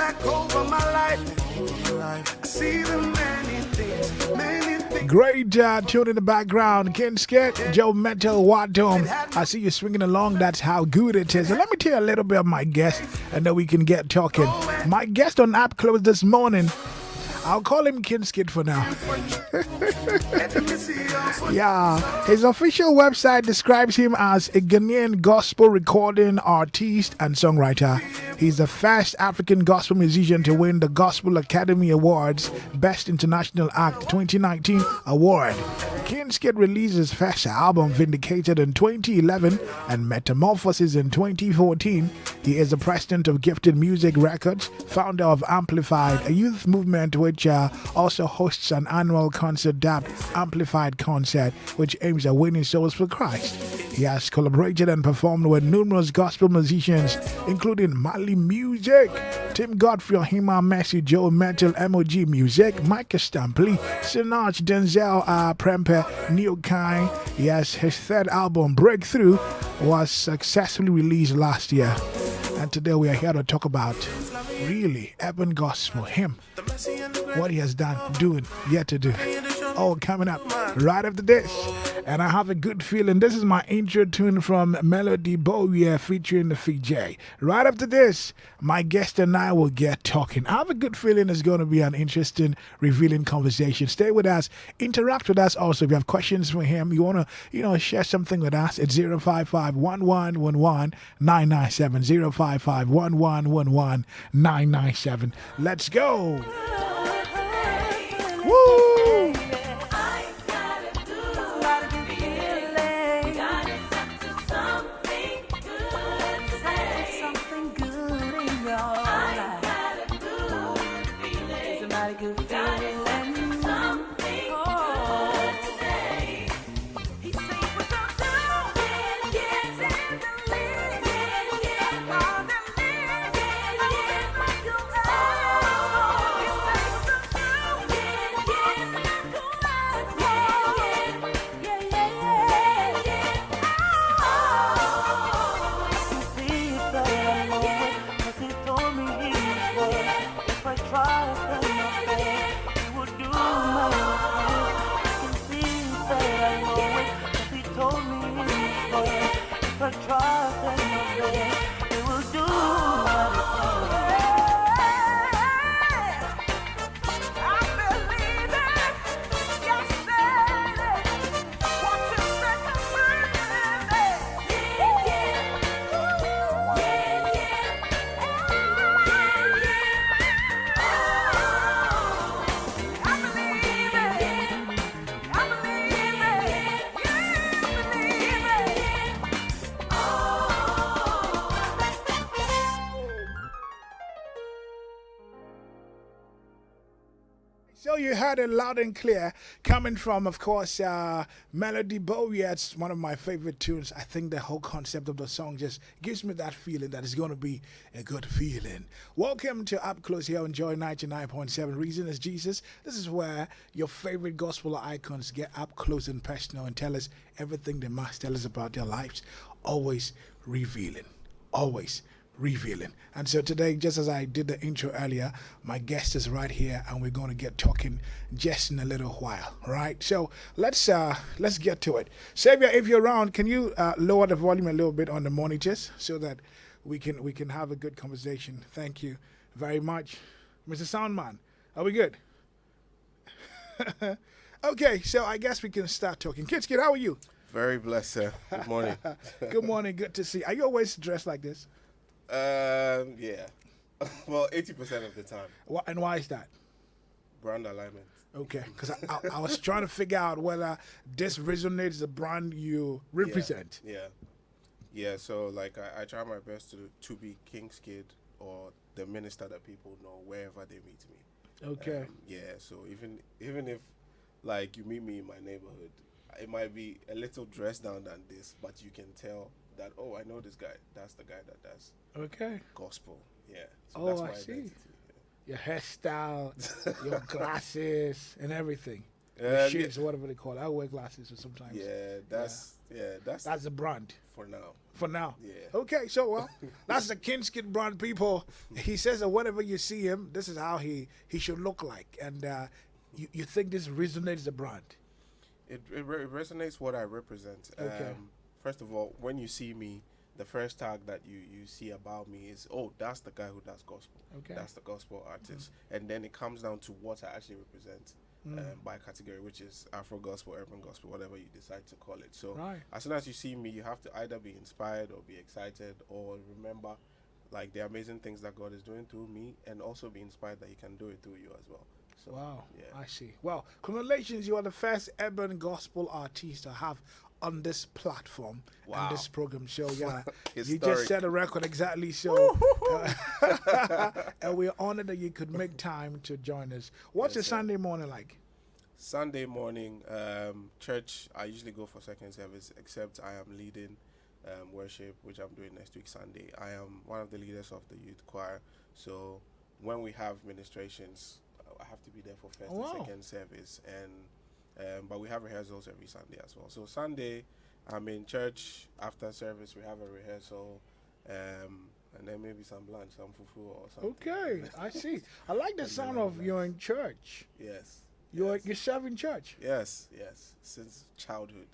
back over my life. I see the many things, many things. Great tune in the background. Kingzkid, Joe Metal, Wadom. I see you swinging along. That's how good it is. And let me tell you a little bit of my guest, and then we can get talking. My guest on App Close this morning, I'll call him Kingzkid for now. Yeah, his official website describes him as a Ghanaian gospel recording artist and songwriter. He's the first African gospel musician to win the Gospel Academy Awards Best International Act 2019 award. Kingzkid released his first album, Vindicated, in 2011 and Metamorphosis in 2014. He is the president of Gifted Music Records, founder of Amplified, a youth movement which also hosts an annual concert dubbed Amplified Concert, which aims at winning souls for Christ. He has collaborated and performed with numerous gospel musicians, including Mali Music, Tim Godfrey, Ohima Messi, Joe Metal, MOG Music, Micah Stampley, Sinach, Denzel Prempe, Neo Kai. Yes, his third album, Breakthrough, was successfully released last year. And today we are here to talk about really urban gospel, him, what he has done, doing, yet to do. All coming up right after this. And I have a good feeling. This is my intro tune from Melody Bowyer featuring the Fiji. Right after this, my guest and I will get talking. I have a good feeling it's going to be an interesting, revealing conversation. Stay with us. Interact with us also. If you have questions for him, you want to, share something with us, it's 055-1111-997. 055-1111-997. Let's go. Woo! So you heard it loud and clear coming from, of course, Melody Bowyer. It's one of my favorite tunes. I think the whole concept of the song just gives me that feeling that it's going to be a good feeling. Welcome to Up Close here on Joy 99.7. Reason is Jesus. This is where your favorite gospel icons get up close and personal and tell us everything they must tell us about their lives. Always revealing. Always revealing. And so today, just as I did the intro earlier, my guest is right here and we're going to get talking just in a little while, right? So let's get to it. Xavier, if you're around, can you lower the volume a little bit on the monitors so that we can have a good conversation? Thank you very much. Mr. Soundman, are we good? Okay, so I guess we can start talking. Kingzkid, how are you? Very blessed, sir. Good morning. Good morning, good to see you. Are you always dressed like this? Yeah. Well, 80% of the time. And why is that? Brand alignment. Okay, because I was trying to figure out whether this resonates the brand you represent. Yeah. So like I try my best to be Kingzkid or the minister that people know wherever they meet me. Okay. So even if like you meet me in my neighborhood, it might be a little dressed down than this, but you can tell that, oh, I know this guy. That's the guy that does gospel. Yeah. So that's my I see. identity. Your hairstyle, your glasses, and everything. shades, whatever they call it. I wear glasses sometimes. That's the brand. for now. For now. Yeah. Okay, so well, that's the Kingzkid brand, people. He says that whenever you see him, this is how he should look like, and you think this resonates the brand. It resonates what I represent. Okay. First of all, when you see me, the first tag that you see about me is, oh, that's the guy who does gospel. Okay. That's the gospel artist. And then it comes down to what I actually represent by category, which is Afro gospel, urban gospel, whatever you decide to call it. So as soon as you see me, you have to either be inspired or be excited or remember like the amazing things that God is doing through me, and also be inspired that He can do it through you as well. So, Wow, yeah. I see. Well, congratulations, you are the first urban gospel artist to have on this platform and this program. So, yeah, you just set a record exactly. So, and we're honored that you could make time to join us. What's your Sunday morning like? Sunday morning, church, I usually go for second service, except I am leading worship, which I'm doing next week Sunday. I am one of the leaders of the youth choir. So when we have ministrations, I have to be there for first and second service, and but we have rehearsals every Sunday as well. So Sunday, I'm in church. After service, we have a rehearsal, and then maybe some lunch, some fufu or something. Okay, I see. I like the sound of you're in church. Yes. You're serving church. Yes, since childhood.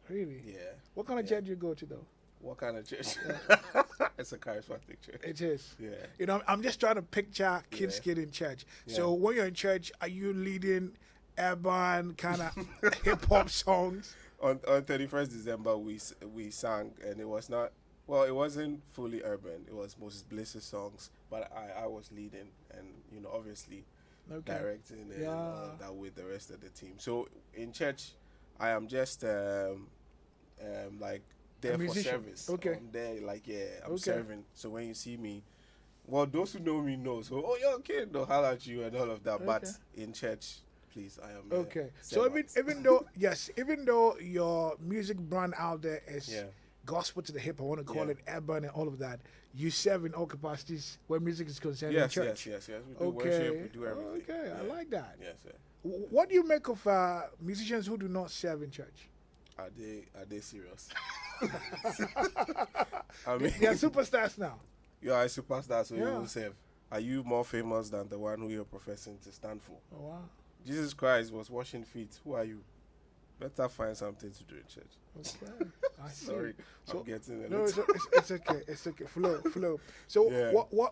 Really? Yeah. What kind of church do you go to though? What kind of church? It's a charismatic church. It is. Yeah. You know, I'm just trying to picture Kingzkid in church. Yeah. So when you're in church, are you leading urban kind of hip hop songs? On 31st December, we sang, and it was not, well, it wasn't fully urban. It was Moses Bliss's songs, but I was leading, and you know, obviously directing and all that with the rest of the team. So in church, I am just like there for service. Okay. I'm there, like, I'm serving. So when you see me, well, those who know me know. So, oh, you're a kid, they'll holler at you and all of that. But in church, please, I am. Okay. So even though your music brand out there is gospel to the hip, I want to call it urban and all of that, you serve in all capacities where music is concerned in church. Yes. We do worship, we do everything. Okay, I like that. Yes, sir. What do you make of musicians who do not serve in church? Are they serious? I mean, they're superstars now. You are a superstar, so you will serve. Are you more famous than the one who you're professing to stand for? Oh, wow. Jesus Christ was washing feet. Who are you? Better find something to do in church. Okay. I see. Sorry, so, I'm getting a no, little... it's okay. It's okay. Flow. So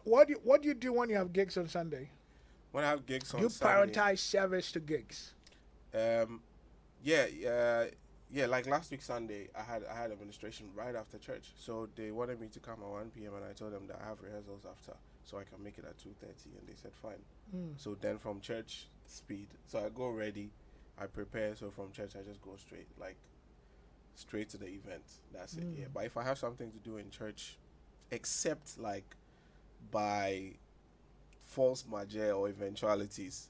what do you do when you have gigs on Sunday? When I have gigs on you Sunday, prioritize service to gigs. Like last week Sunday, I had administration right after church, so they wanted me to come at 1 p.m. and I told them that I have rehearsals after, so I can make it at 2:30, and they said fine. So then from church, speed. So I go ready, I prepare. So from church, I just go straight to the event. That's it. Yeah. But if I have something to do in church, except like by force majeure or eventualities,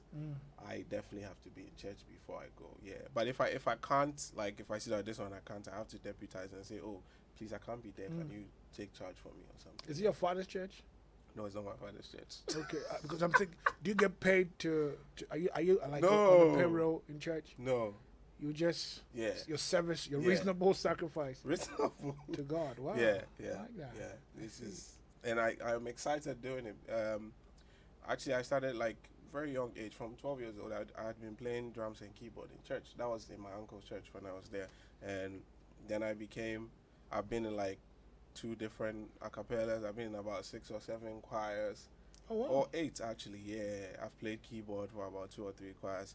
I definitely have to be in church before I go. Yeah. But if I can't, like if I see that this one I can't, I have to deputize and say, oh, please, I can't be there. Can you take charge for me or something? Is it your father's church? No, it's not my father's church. Okay, because I'm thinking, do you get paid to are you like on the payroll in church? No. You just your service, your Yeah. reasonable sacrifice Reasonable. to God. Wow. Yeah. I like that. Yeah. This is, and I'm excited doing it. Actually, I started like very young age. From 12 years old, I had been playing drums and keyboard in church. That was in my uncle's church when I was there, and then I've been in like 2 different acapellas. I've been in about 6 or 7 choirs. Oh, wow. Or 8 actually. Yeah, I've played keyboard for about 2 or 3 choirs.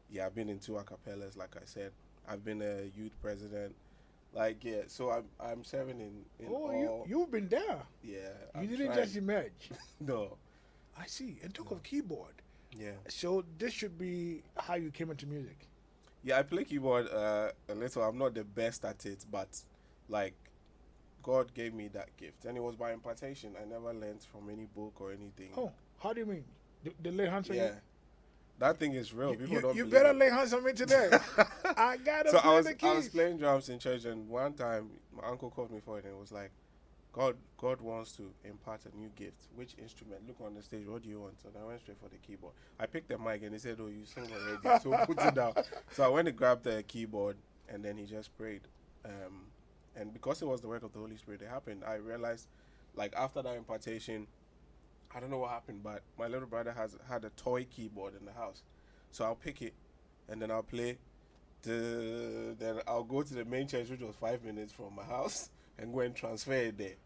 Yeah, I've been in 2 acapellas, like I said. I've been a youth president. Like, yeah, so I'm serving in all. You've been there. Yeah. You didn't just emerge. No. I see. And talk of keyboard. Yeah. So this should be how you came into music. Yeah, I play keyboard a little. I'm not the best at it, but like God gave me that gift, and it was by impartation. I never learned from any book or anything. Oh, how do you mean? They lay hands on you? Yeah, that thing is real. People don't. You believe better it. lay hands on me today. I gotta So play the keys. I was playing drums in church, and one time my uncle called me for it, and it was like, God wants to impart a new gift. Which instrument? Look on the stage. What do you want? And I went straight for the keyboard. I picked the mic and he said, "Oh, you sing already, so put it down." So I went to grab the keyboard and then he just prayed. And because it was the work of the Holy Spirit, it happened. I realized, like after that impartation, I don't know what happened, but my little brother had a toy keyboard in the house, so I'll pick it and then I'll play. Then I'll go to the main church, which was 5 minutes from my house, and go and transfer it there.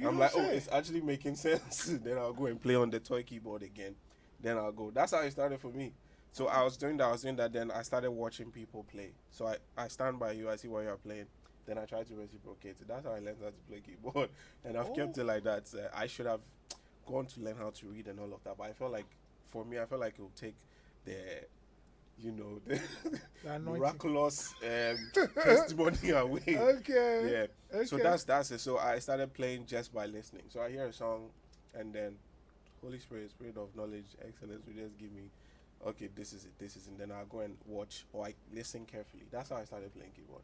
I'm like, oh, it's actually making sense. Then I'll go and play on the toy keyboard again. Then I'll go. That's how it started for me. So I was doing that. Then I started watching people play. So I stand by you. I see what you're playing. Then I try to reciprocate it. That's how I learned how to play keyboard. And I've kept it like that. I should have gone to learn how to read and all of that. But I felt like, for me, it would take the the miraculous testimony away. Okay. Yeah. Okay. So that's it. So I started playing just by listening. So I hear a song, and then Holy Spirit, Spirit of knowledge, excellence, will just give me, okay, this is it, and then I'll go and watch or I listen carefully. That's how I started playing keyboard.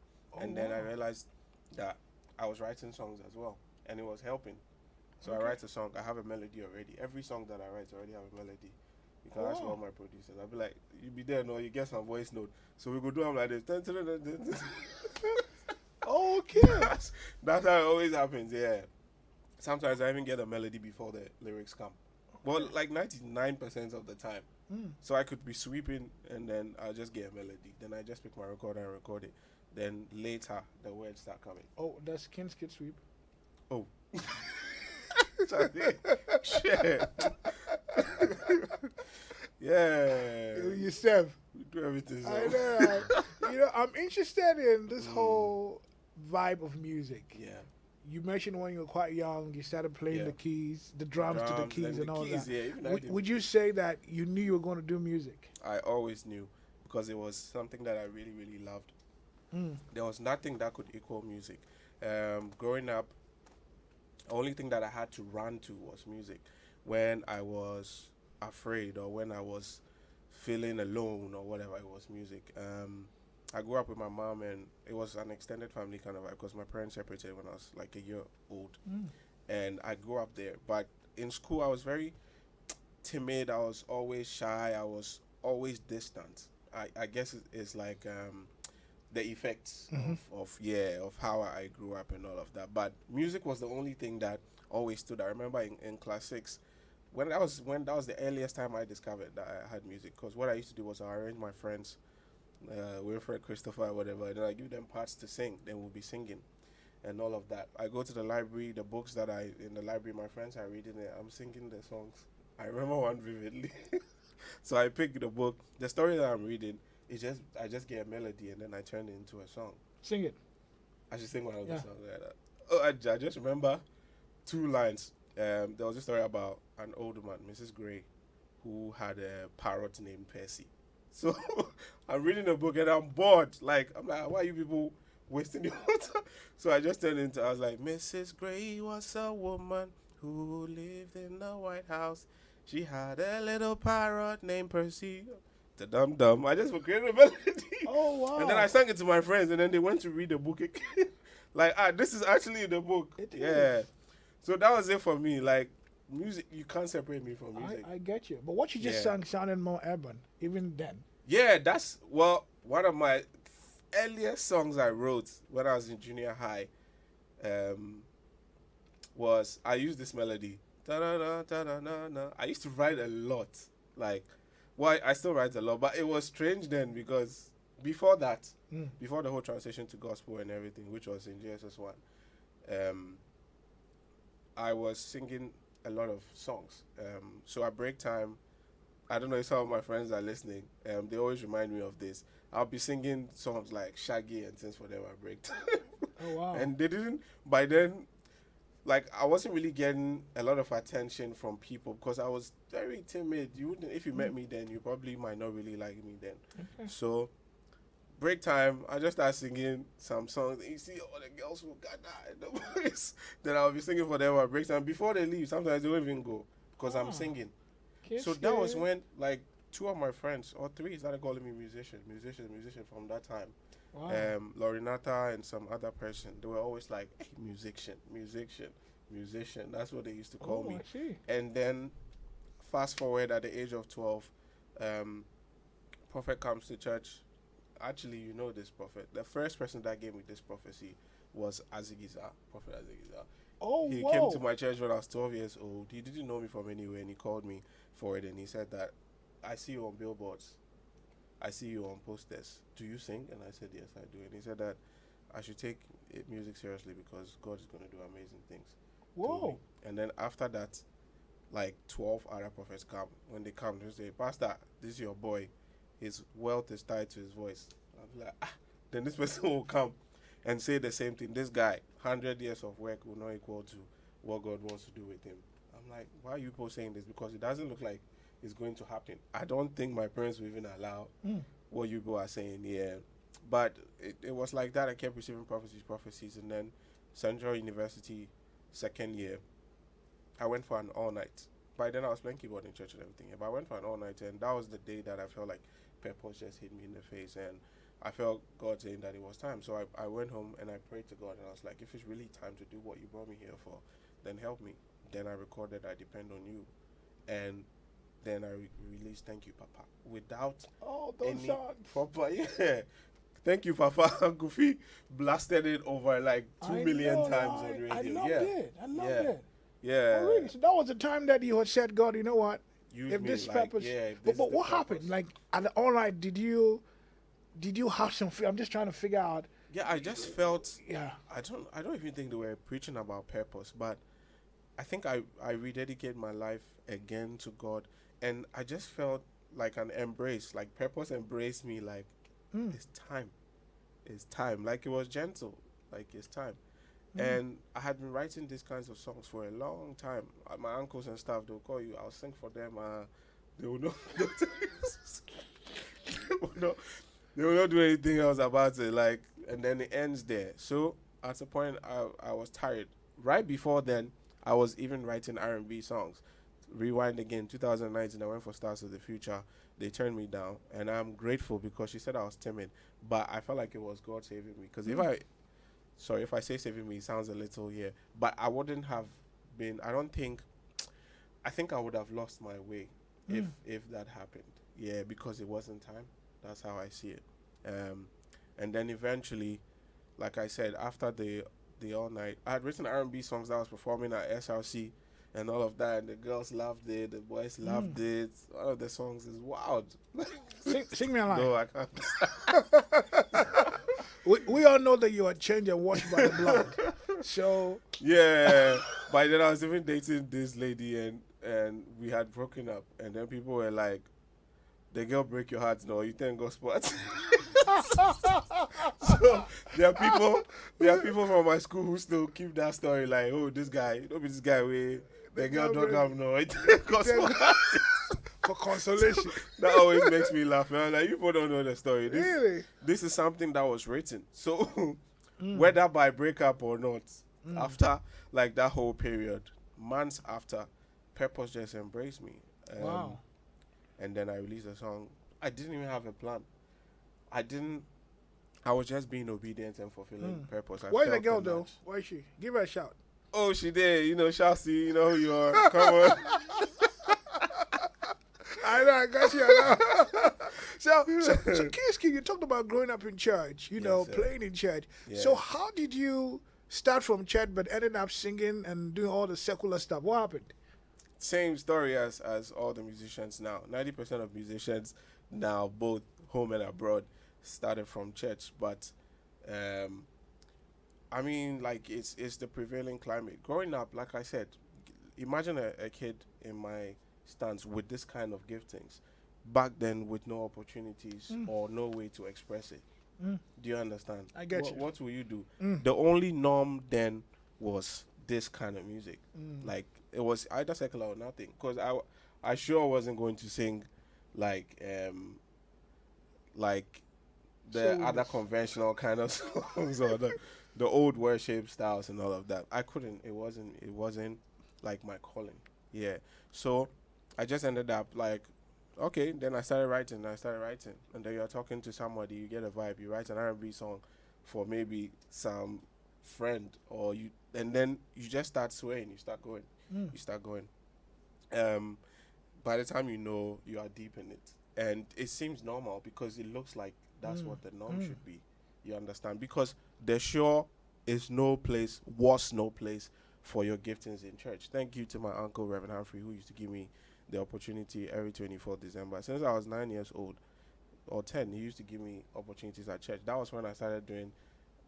Then I realized that I was writing songs as well, and it was helping. So I write a song. I have a melody already. Every song that I write already have a melody. You can ask all my producers. I'll be like, you be there, no, you get some voice note. So we go do them like this. Okay. That's how it always happens, yeah. Sometimes I even get a melody before the lyrics come. Well, like 99% of the time. So I could be sweeping and then I'll just get a melody. Then I just pick my recorder and record it. Then later, the words start coming. Oh, that's Kingzkid sweep? Oh. Shit. Yeah. Yourself. We do everything. So. I know. I'm interested in this whole vibe of music. Yeah. You mentioned when you were quite young, you started playing the keys, the drums to the keys and all that. Yeah, would you say that you knew you were going to do music? I always knew, because it was something that I really, really loved. There was nothing that could equal music. Growing up, the only thing that I had to run to was music. When I was afraid or when I was feeling alone or whatever, it was music. I grew up with my mom, and it was an extended family kind of vibe because my parents separated when I was like a year old. And I grew up there. But in school, I was very timid. I was always shy. I was always distant. I guess it's like the effects of how I grew up and all of that. But music was the only thing that always stood. I remember in class 6, when that was the earliest time I discovered that I had music. Because what I used to do was I arrange my friends, Wilfred, Christopher, whatever, and then I give them parts to sing. Then we'll be singing and all of that. I go to the library, the books that in the library, my friends are reading it. I'm singing the songs. I remember one vividly. So I pick the book. The story that I'm reading, I just get a melody and then I turn it into a song. Sing it. I should sing one of the songs like that. Oh, I just remember 2 lines. There was a story about an old woman, Mrs. Gray, who had a parrot named Percy. So I'm reading a book and I'm bored. I'm like, why are you people wasting your time? So I just turned into, I was like, Mrs. Gray was a woman who lived in a White House. She had a little parrot named Percy. The dum. I just created a melody. Oh, wow. And then I sang it to my friends, and then they went to read the book again. This is actually the book. It is. So that was it for me. Like, music, you can't separate me from music. I get you. But what you just sang sounded more urban, even then. Yeah, that's, one of my earliest songs I wrote when I was in junior high was, I used this melody. Da-da-da, da-da-da-da. I used to write a lot. I still write a lot, but it was strange then because before that, before the whole transition to gospel and everything, which was in JSS1, I was singing a lot of songs. So at break time, I don't know if some of my friends are listening, they always remind me of this. I'll be singing songs like Shaggy and things for them at break time. Oh, wow. And they didn't, by then, I wasn't really getting a lot of attention from people because I was very timid. If you met me then, you probably might not really like me then. Okay. So, break time, I just started singing some songs. And you see all the girls who got that in the voice. Then I'll be singing for them at break time. Before they leave, sometimes they don't even go because I'm singing. So that was when 2 of my friends, or 3, started calling me musician from that time. Wow. Lorinata and some other person, they were always like, hey, musician. musician. That's what they used to call me. I see. And then fast forward at the age of 12, prophet comes to church. Actually, you know this prophet. The first person that gave me this prophecy was Azigiza, Prophet Azigiza. Oh, He wow. came to my church when I was 12 years old. He didn't know me from anywhere, and he called me for it, and he said that, I see you on billboards. I see you on posters. Do you sing? And I said, yes, I do. And he said that I should take music seriously because God is going to do amazing things. Whoa. And then after that, like 12 other prophets come. When they come, they say, Pastor, this is your boy. His wealth is tied to his voice. I'm like, Then this person will come and say the same thing. This guy, 100 years of work will not equal to what God wants to do with him. I'm like, why are you people saying this? Because it doesn't look like it's going to happen. I don't think my parents will even allow what you people are saying. Yeah. But it was like that. I kept receiving prophecies. And then Central University, second year, I went for an all-night. By then, I was playing keyboard in church and everything. But I went for an all-night, and that was the day that I felt like purpose just hit me in the face. And I felt God saying that it was time. So I went home and I prayed to God. And I was like, if it's really time to do what you brought me here for, then help me. Then I recorded I Depend on You. And then I released Thank You, Papa. Without any proper... Yeah. Thank You, Papa. Goofy blasted it over like 2 million times on radio. I loved it. I loved it. Yeah. Oh, really? So that was the time that you had said, God, you know what? Use if me, this like, purpose... but what happened? Like, at the all-night, did you have some... I'm just trying to figure out... Yeah, I just felt... Yeah. I don't even think they were preaching about purpose, but I think I rededicated my life again to God, and I just felt like an embrace, like purpose embraced me, like, it's time. It's time. Like, it was gentle. Like, it's time. And I had been writing these kinds of songs for a long time. My uncles and stuff, they'll call you. I'll sing for them. They will not. They will not do anything else about it. Like, and then it ends there. So at a point, I was tired. Right before then, I was even writing R&B songs. Rewind again, 2019. I went for Stars of the Future. They turned me down, and I'm grateful because she said I was timid, but I felt like it was God saving me. Because if I say saving me, it sounds a little, but I wouldn't have been, I think I would have lost my way if that happened. Yeah, because it wasn't time. That's how I see it. And then eventually, like I said, after the all night, I had written R&B songs that I was performing at SRC and all of that, and the girls loved it, the boys loved it. All of the songs is wild. Sing me a line. No, I can't. We all know that you are changed and washed by the blood. So yeah, by then I was even dating this lady, and we had broken up, and then people were like, "The girl break your heart, no, you think gospel." So there are people from my school who still keep that story like, "Oh, this guy, don't be this guy way the girl don't have no gospel." For consolation. That always makes me laugh, man. Like, you people don't know the story. Really? This is something that was written. So whether by breakup or not, after like that whole period, months after, purpose just embraced me. Wow. And then I released a song. I didn't even have a plan. I was just being obedient and fulfilling purpose. Where's the girl though? Where is she? Give her a shout. Oh, she did. You know, Chelsea, you know who you are. Come on. I know, I got you. I know. So Kingzkid, you talked about growing up in church, playing in church. Yeah. So how did you start from church but ended up singing and doing all the secular stuff? What happened? Same story as all the musicians now. 90% of musicians now, both home and abroad, started from church. But, I mean, like, it's the prevailing climate. Growing up, like I said, imagine a kid in my stance with this kind of giftings back then with no opportunities or no way to express it. Do you understand? I get you. What will you do? The only norm then was this kind of music. Like, it was either secular or nothing, because I sure wasn't going to sing like the other conventional kind of songs or the old worship styles and all of that. I couldn't. It wasn't like my calling. Yeah. So I just ended up like, okay, then I started writing, and then you're talking to somebody, you get a vibe, you write an R&B song for maybe some friend, or you, and then you just start swaying. You start going. You start going. By the time you know, you are deep in it, and it seems normal because it looks like that's what the norm should be. You understand? Because there sure is no place, was no place for your giftings in church. Thank you to my uncle Reverend Humphrey, who used to give me the opportunity every 24th December since I was 9 years old or 10. He used to give me opportunities at church. That was when I started doing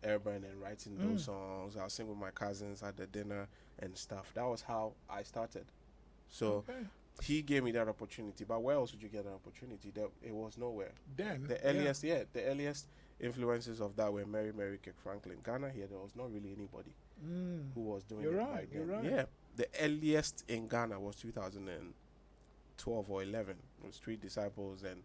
urban and writing those songs. I'll sing with my cousins at the dinner and stuff. That was how I started. So he gave me that opportunity. But where else would you get an opportunity? It was nowhere. Then The earliest influences of that were Mary Kirk Franklin. Ghana here, there was not really anybody who was doing it. Right. Yeah. The earliest in Ghana was 2012 or 11. It was Street Disciples and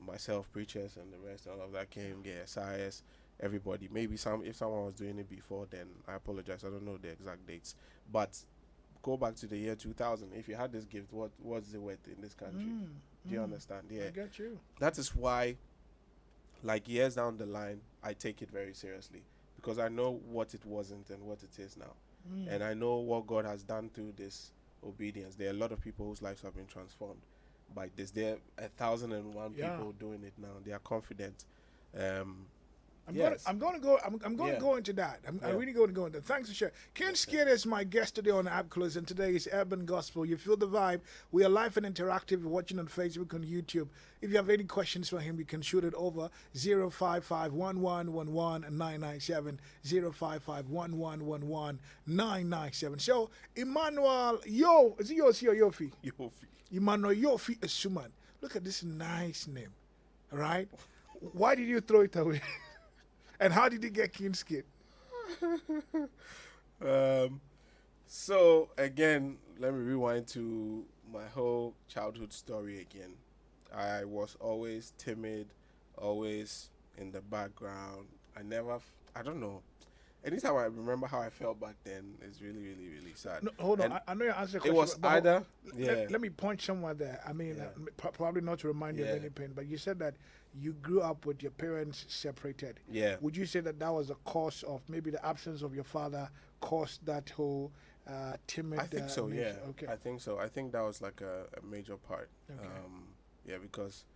myself, preachers, and the rest. All of that came. Yeah, SIS, everybody. Maybe if someone was doing it before, then I apologize. I don't know the exact dates. But go back to the year 2000. If you had this gift, what's it worth in this country? Do you understand? Yeah. I get you. That is why, like, years down the line, I take it very seriously because I know what it wasn't and what it is now. And I know what God has done through this obedience. There are a lot of people whose lives have been transformed by this. There are 1,001 people doing it now. They are confident. I'm going to go into that. I'm really going to go into that. Thanks for sharing. Kingzkid is my guest today on App Close, and today is Urban Gospel. You feel the vibe. We are live and interactive. You're watching on Facebook, on YouTube. If you have any questions for him, you can shoot it over 055-1111-997, 055-1111-997. So, Emmanuel, is it Yofi or Yofi? Yofi. Emmanuel Yofi Asuman. Look at this nice name, all right? Why did you throw it away? And how did you get Kingzkid? So again, let me rewind to my whole childhood story again. I was always timid, always in the background. I don't know. Anytime I remember how I felt back then, it's really, really, really sad. No, hold on. I know you answered the question. It was either. Let me point somewhere there. I mean, probably not to remind you of any pain, but you said that you grew up with your parents separated. Yeah. Would you say that was a cause of maybe the absence of your father caused that whole timid? I think so. nature? Yeah. Okay. I think so. I think that was like a major part. Okay. Because,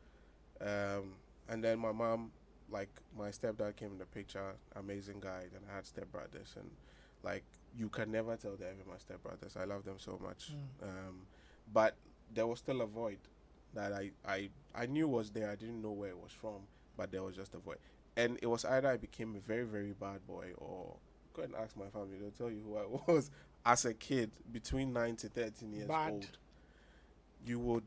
and then my mom, like my stepdad came in the picture, amazing guy. Then I had stepbrothers, and like you can never tell they're even my stepbrothers. I love them so much. But there was still a void that I knew was there. I didn't know where it was from, but there was just a void. And it was either I became a very, very bad boy, or go and ask my family, they'll tell you who I was as a kid between 9 to 13 years old. You would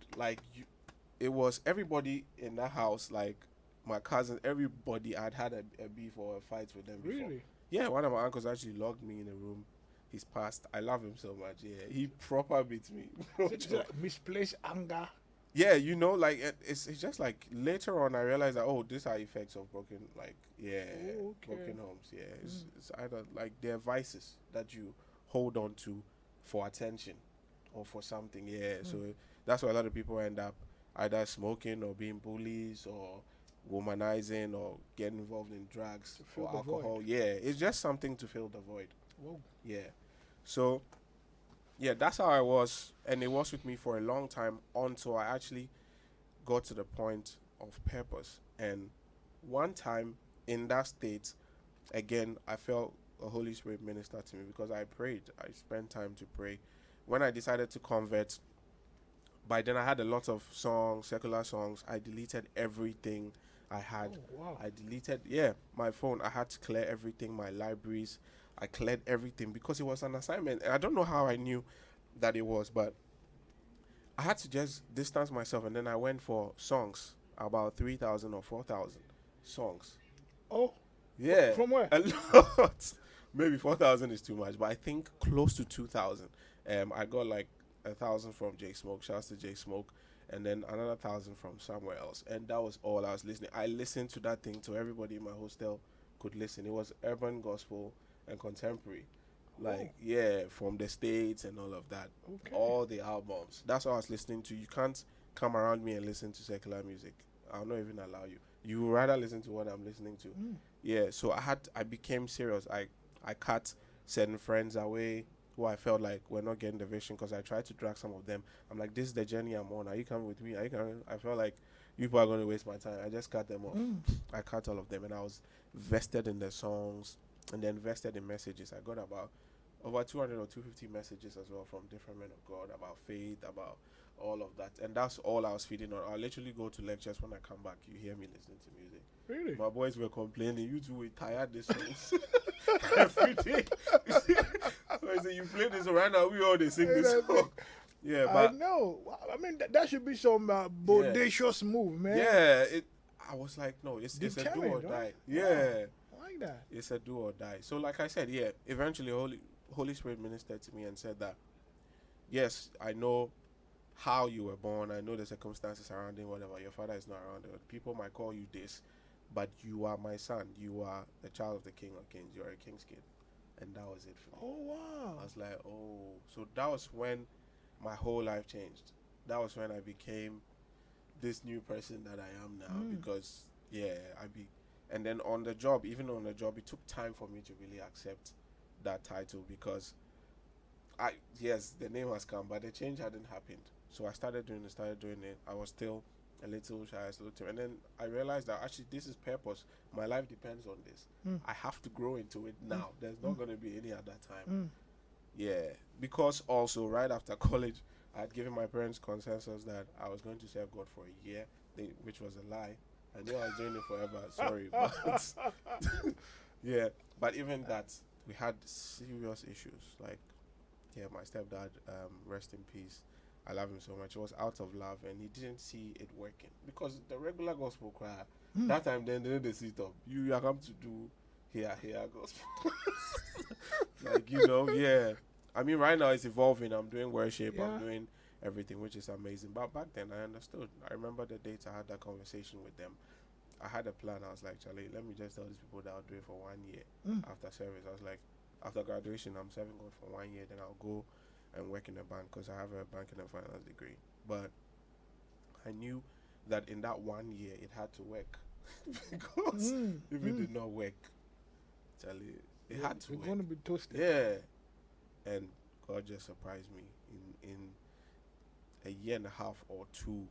it was everybody in that house, like my cousins, everybody. I'd had a beef or a fight with them before. Really? Yeah, one of my uncles actually locked me in a room. He's passed. I love him so much. Yeah, he proper beats me. Misplaced anger. Yeah, it's just like later on I realized that these are effects of broken broken homes. Yeah, it's either like they're vices that you hold on to for attention or for something. Yeah, so that's why a lot of people end up either smoking or being bullies or womanizing or getting involved in drugs or alcohol. Yeah, it's just something to fill the void. Whoa. Yeah, so. Yeah, that's how I was, and it was with me for a long time until I actually got to the point of purpose. And one time in that state, again, I felt the Holy Spirit minister to me because I prayed. I spent time to pray. When I decided to convert, by then I had a lot of songs, secular songs. I deleted everything I had. Oh, wow. I deleted, my phone. I had to clear everything, my libraries. I cleared everything because it was an assignment. And I don't know how I knew that it was, but I had to just distance myself. And then I went for songs, about 3,000 or 4,000 songs. Oh, yeah. From where? A lot. Maybe 4,000 is too much, but I think close to 2,000. I got like 1,000 from J Smoke. Shouts to J Smoke. And then another 1,000 from somewhere else. And that was all I was listening. I listened to that thing so everybody in my hostel could listen. It was urban gospel and contemporary, from the States and all of that. Okay. All the albums. That's what I was listening to. You can't come around me and listen to secular music. I'll not even allow you. You would rather listen to what I'm listening to. Yeah, so I became serious. I I cut certain friends away who I felt like were not getting the vision because I tried to drag some of them. I'm like, this is the journey I'm on. Are you coming with me? Are you coming? I felt like you people are going to waste my time. I just cut them off. I cut all of them, and I was vested in the songs and then vested in messages. I got about over 200 or 250 messages as well from different men of God about faith, about all of that. And that's all I was feeding on. I literally go to lectures. When I come back, you hear me listening to music. Really? My boys were complaining, you two were tired this songs every day. So I said, you play this right now, we all they sing this song. Yeah, but I know. I mean, that should be some bodacious move, man. Yeah, I was like, no, it's a do or Determined, die. right? Yeah. I like that. It's a do or die. So like I said, yeah, eventually Holy Spirit ministered to me and said that, yes, I know how you were born. I know the circumstances surrounding whatever. Your father is not around. People might call you this, but you are my son. You are the child of the King of Kings. You are a King's kid. And that was it for me. Oh, wow. I was like, oh. So that was when my whole life changed. That was when I became this new person that I am now. Because, yeah, and then on the job, even on the job, it took time for me to really accept that title because yes, the name has come, but the change hadn't happened. So I started doing it. I was still a little shy, and then I realized that actually this is purpose. My life depends on this. I have to grow into it now. There's not going to be any other time. Yeah, because also right after college, I had given my parents consensus that I was going to serve God for a year, which was a lie. I knew I was doing it forever. Sorry, but yeah. But even that, we had serious issues. Like, yeah, my stepdad, rest in peace. I love him so much. It was out of love, and he didn't see it working because the regular gospel choir that time then they sit up. You are come to do here gospel, like yeah. I mean, right now it's evolving. I'm doing worship. I'm doing everything, which is amazing. But back then, I understood. I remember the dates I had that conversation with them. I had a plan. I was like, Charlie, let me just tell these people that I'll do it for 1 year after service. I was like, after graduation, I'm serving God for 1 year. Then I'll go and work in a bank because I have a banking and finance degree. But I knew that in that 1 year, it had to work because if it did not work, Charlie, it had to work. You're going to be toasted. Yeah. And God just surprised me in a year and a half or two.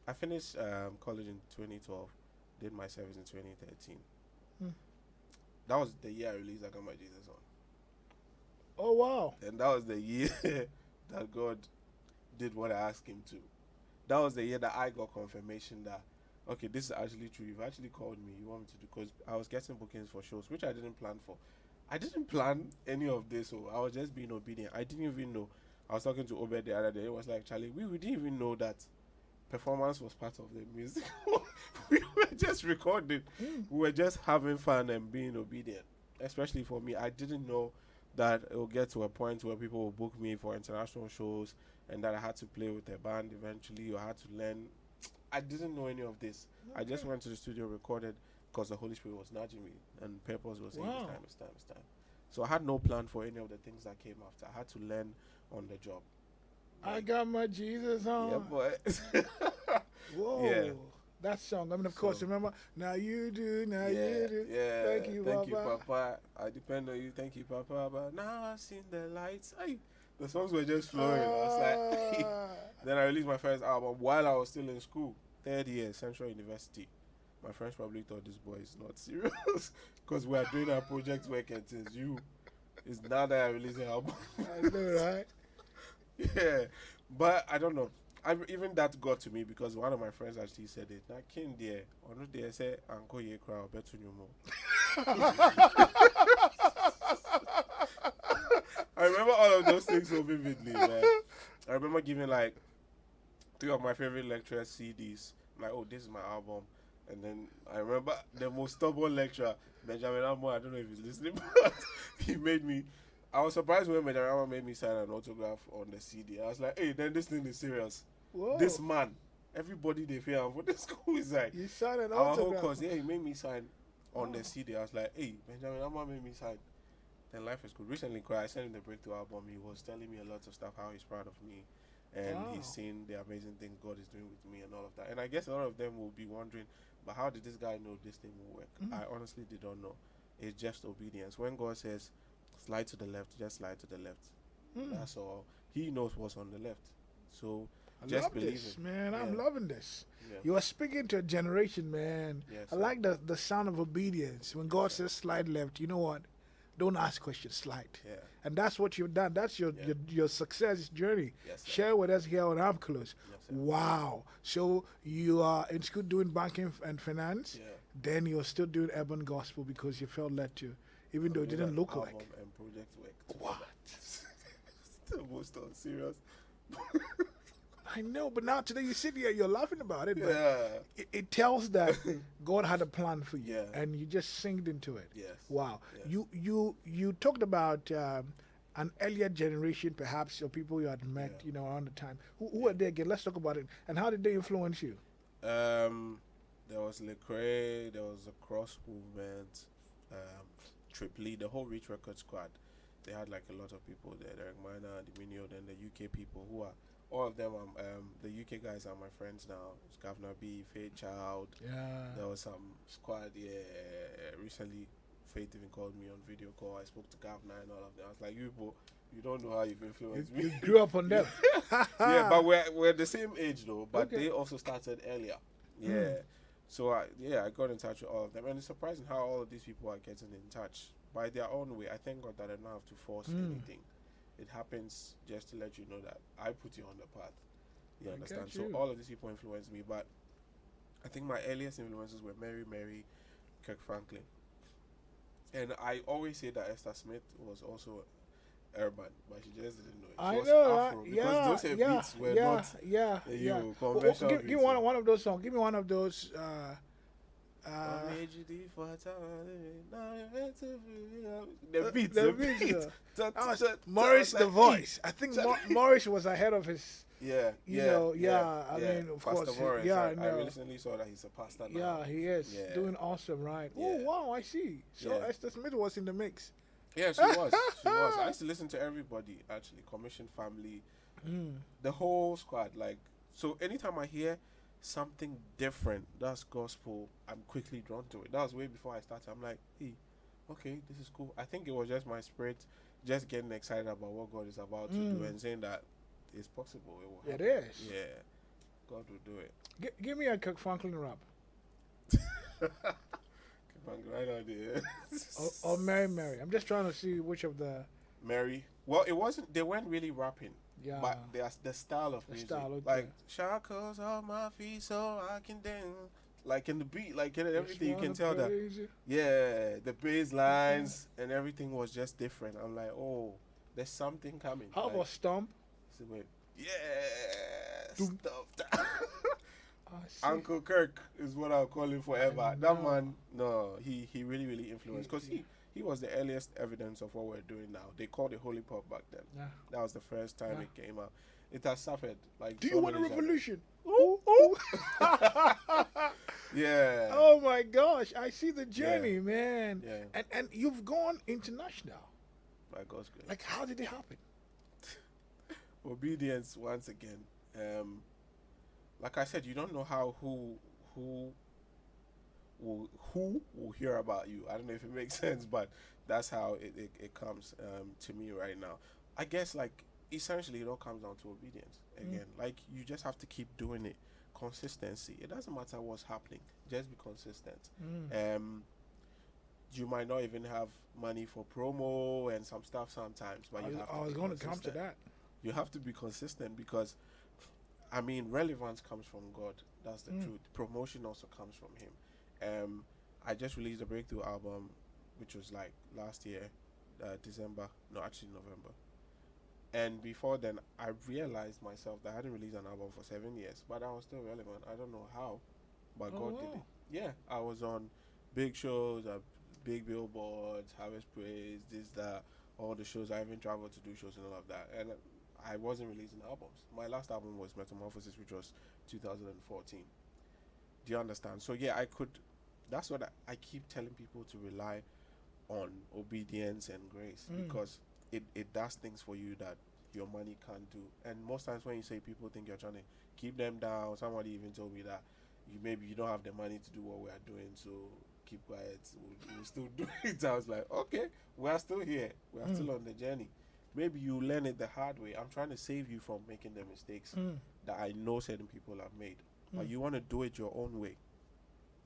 I finished college in 2012, did my service in 2013. That was the year I released I Got My Jesus On. Oh, wow. And that was the year that God did what I asked him to. That was the year that I got confirmation that, okay, this is actually true. You've actually called me. You want me to do, because I was getting bookings for shows, which I didn't plan for. I didn't plan any of this, so I was just being obedient. I didn't even know. I was talking to Obed the other day. It was like, Charlie, we didn't even know that performance was part of the music. We were just recording. We were just having fun and being obedient. Especially for me, I didn't know that it will get to a point where people will book me for international shows and that I had to play with a band eventually, or I had to learn. I didn't know any of this. I just went to the studio, recorded, because the Holy Spirit was nudging me and purpose was saying, it's time. So I had no plan for any of the things that came after. I had to learn on the job. I got my Jesus on. Yeah, boy. Whoa. Yeah. That song. I mean, of course, remember? Now you do, you do. Yeah. Thank you, Papa. I depend on you. Thank you, Papa. But now I've seen the lights. The songs were just flowing. I was like, then I released my first album while I was still in school. 3rd year, Central University. My friends probably thought this boy is not serious because we are doing our project work and things. It's now that I release an album. I know, right? Yeah, but I don't know. Even that got to me because one of my friends actually said it. I came there, on the day I said, "Uncle ye crowd, bet you more." I remember all of those things so vividly, man. I remember giving like 3 of my favorite lecturers CDs. I'm like, oh, this is my album. And then I remember the most stubborn lecturer, Benjamin Amo. I don't know if he's listening, but he made me. I was surprised when Benjamin Amo made me sign an autograph on the CD. I was like, hey, then this thing is serious. Whoa. This man, everybody they fear what the school is like. You signed an Our autograph? whole course, yeah, he made me sign on the CD. I was like, hey, Benjamin Amo made me sign. Then life is good. Recently, I sent him the Breakthrough album. He was telling me a lot of stuff, how he's proud of me. And he's seen the amazing things God is doing with me and all of that. And I guess a lot of them will be wondering, but how did this guy know this thing will work? I honestly did not know. It's just obedience. When God says slide to the left, just slide to the left. That's all. He knows what's on the left. So I just love believe this, it. man. Yeah. I'm loving this. Yeah. You are speaking to a generation, man. Yes, I sir. like the sound of obedience. When God says slide left, you know what? Don't ask questions, slide. Yeah. And that's what you've done. That's your success journey. Yes, sir. Share with us here on Up Close. Yes, sir. Wow. So you are in school doing banking and finance. Yeah. Then you're still doing urban gospel because you felt led to, even though it Doing didn't an look album like. and project work. What? The most unserious. I know, but now today you sit here, you're laughing about it, but Yeah. it tells that God had a plan for you, Yeah. and you just singed into it. Yes. Wow. Yes. You talked about an earlier generation, perhaps, or people you had met, Yeah. around the time. Who were they again? Let's talk about it. And how did they influence you? There was Lecrae, there was the Cross Movement, Triply, the whole Reach Record squad. They had like a lot of people there. Derek Minor, Diminio, then the UK people who are all of them. The UK guys are my friends now. It's Governor B, Fairchild. Yeah. There was some squad. Yeah, recently, Faith even called me on video call. I spoke to Governor and all of them. I was like, you people, you don't know how you've influenced me. You grew up on them. Yeah, but we're the same age though. But Okay. they also started earlier. Yeah. So I got in touch with all of them, and it's surprising how all of these people are getting in touch by their own way. I thank God that I don't have to force anything. It happens just to let you know that I put you on the path. You I understand? get So you. all of these people influenced me, but I think my earliest influences were Mary, Kirk Franklin, and I always say that Esther Smith was also urban, but she just didn't know it. She I was know, Afro, right? because those her beats were not conventional Give beats, me one of those songs. Give me one of those. The beats, the the beats, beats. Morris the voice. I think Morris was ahead of his. Yeah, I mean, of Pastor course, Morris, yeah, I I know. recently saw that he's a pastor now. Yeah, he is Yeah. doing awesome, right? Yeah. Oh wow, I see. So Yeah. Esther Smith was in the mix. Yeah, she was. She was. I used to listen to everybody, actually. Commission Family, the whole squad. Like, so anytime I hear something different that's gospel, I'm quickly drawn to it. That was way before I started. I'm like, hey, okay, this is cool. I think it was just my spirit just getting excited about what God is about to do and saying that it's possible. It will happen. It is. Yeah. God will do it. Give me a Kirk Franklin rap. Right out there. Or Mary. I'm just trying to see which of the. Mary. Well, it wasn't. They weren't really rapping. Yeah. But there's the style of music. style, okay. Like shackles on my feet so I can dance. Like in the beat, like in everything, you can tell that. Yeah, the bass lines and everything was just different. I'm like, oh, there's something coming. How like, about Stomp? so wait, yeah, Doom. stuff. I see. Uncle Kirk is what I'll call him forever. I That know. man, no, he really influenced because he was the earliest evidence of what we're doing now. They called it holy pop back then. Yeah. That was the first time Yeah. it came out. It has suffered. Like, Do so you want a many genres. revolution? Ooh, ooh. Yeah. Oh my gosh, I see the journey, man. Yeah. And you've gone international. By God's grace. Like, how did it happen? Obedience once again. Like I said, you don't know how who will hear about you. I don't know if it makes sense, but that's how it comes to me right now. I guess like essentially it all comes down to obedience again. Like you just have to keep doing it. Consistency. It doesn't matter what's happening. Just be consistent. You might not even have money for promo and some stuff sometimes, but you have to I was be going to come to consistent. that. You have to be consistent because, I mean, relevance comes from God. That's the truth. Promotion also comes from Him. I just released a breakthrough album, which was like last year, December. No, actually November. And before then, I realized myself that I hadn't released an album for 7 years, but I was still relevant. I don't know how, but God did it. Yeah, I was on big shows, big billboards, Harvest Praise, this, that, all the shows. I even traveled to do shows and all of that. And I wasn't releasing albums. My last album was Metamorphosis, which was 2014. Do you understand? So yeah, I could. That's what I keep telling people to rely on obedience and grace because it does things for you that your money can't do. And most times when you say people think you're trying to keep them down, somebody even told me that you don't have the money to do what we are doing, so keep quiet. We'll still do it. I was like, okay, we are still here. We are still on the journey. Maybe you learn it the hard way. I'm trying to save you from making the mistakes that I know certain people have made. But you want to do it your own way.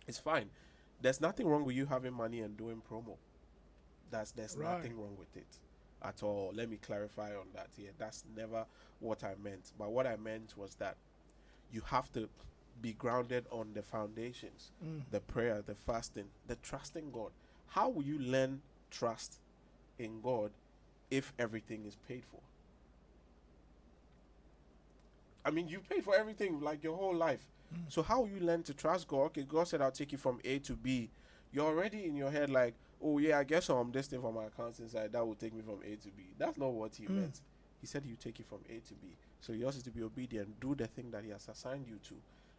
It's fine. There's nothing wrong with you having money and doing promo. There's nothing wrong with it at all. Let me clarify on that here. That's never what I meant. But what I meant was that you have to be grounded on the foundations, the prayer, the fasting, the trusting God. How will you learn trust in God if everything is paid for? I mean, you paid for everything like your whole life. So how will you learn to trust God? Okay, God said I'll take you from A to B. You're already in your head like, oh yeah, I guess I'm this thing for my accounts inside. That will take me from A to B. That's not what he meant. He said he'll take you from A to B. So you also have to be obedient, do the thing that he has assigned you to,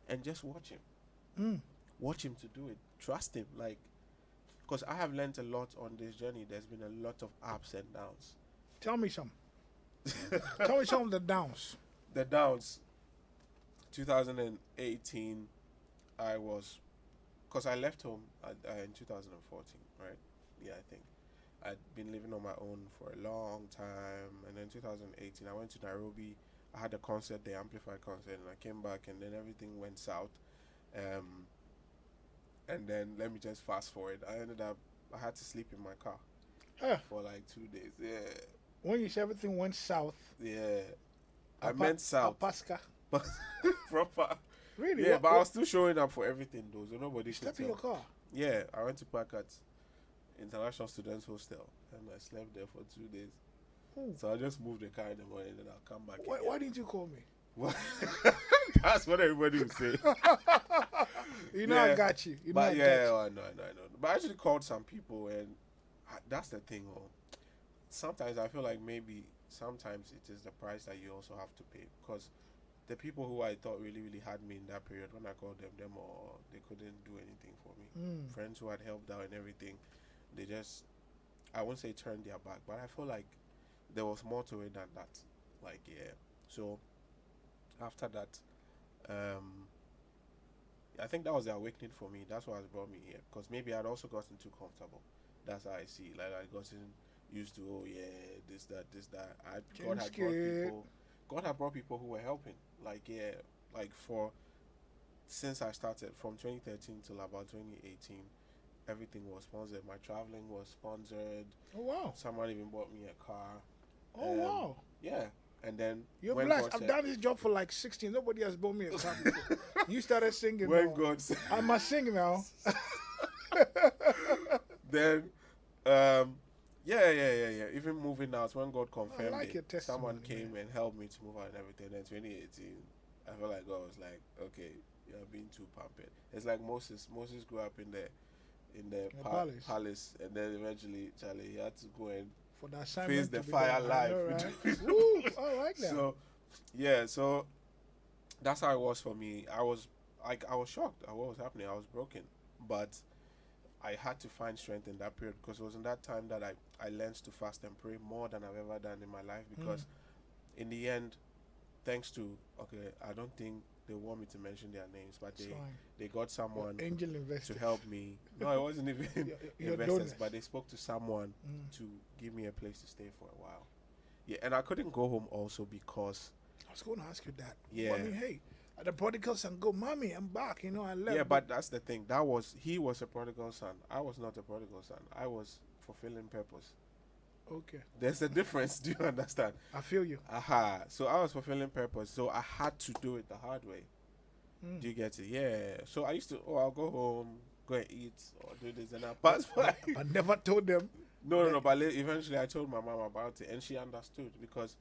and just watch him. Watch him to do it. Trust him. Like, because I have learned a lot on this journey. There's been a lot of ups and downs. Tell me some. Tell me some of the downs. The downs. 2018, I was, because I left home in 2014, right? Yeah, I think. I'd been living on my own for a long time, and then 2018, I went to Nairobi. I had a concert, the Amplify concert, and I came back, and then everything went south. And then let me just fast forward. I had to sleep in my car for like 2 days. Yeah. When you say everything went south. Yeah. I meant south. Pasca. Proper. Really? Yeah, but I was still showing up for everything though, so nobody could slept in your car? Yeah, I went to park at International Students Hostel, and I slept there for 2 days. So I just moved the car in the morning, and I'll come back. Why didn't you call me? What? That's what everybody would say. I got you. I know. But I actually called some people, and that's the thing. Sometimes I feel like maybe sometimes it is the price that you also have to pay, because the people who I thought really, really had me in that period, when I called them or they couldn't do anything for me. Friends who had helped out and everything, they just, I won't say turned their back, but I feel like there was more to it than that. Like, yeah. So after that, I think that was the awakening for me. That's what has brought me here, because maybe I'd also gotten too comfortable. That's how I see. Like, I gotten used to, oh yeah, this, that. God had brought people who were helping. Like, yeah, like since I started from 2013 till about 2018, everything was sponsored. My traveling was sponsored. Oh wow! Someone even bought me a car. Oh wow! Yeah, and then you're blessed. I've done this job for like 16. Nobody has bought me a car before. You started singing. When God said, I must sing now. Then, yeah. Even moving out, when God confirmed it, someone came and helped me to move out and everything. Then 2018, I felt like God was like, okay, you're being too pampered. It's like Moses. Moses grew up in the palace, and then eventually, Charlie, he had to go and face the fire live. Ooh, I like that. So, yeah, so that's how it was for me. I was shocked at what was happening. I was broken, but I had to find strength in that period, because it was in that time that I learned to fast and pray more than I've ever done in my life, because in the end, thanks to, I don't think they want me to mention their names, but they got someone to help me. No, it wasn't even investors, but they spoke to someone to give me a place to stay for a while. Yeah, and I couldn't go home also because I was going to ask you that. Yeah. I mean, hey, the prodigal son go, mommy, I'm back. I left. Yeah, but that's the thing. He was a prodigal son. I was not a prodigal son. I was fulfilling purpose. Okay. There's a difference. Do you understand? I feel you. Aha. So I was fulfilling purpose. So I had to do it the hard way. Do you get it? Yeah. So I used to, I'll go home, go and eat, or do this and that. But I never told them. No. But eventually I told my mom about it, and she understood, because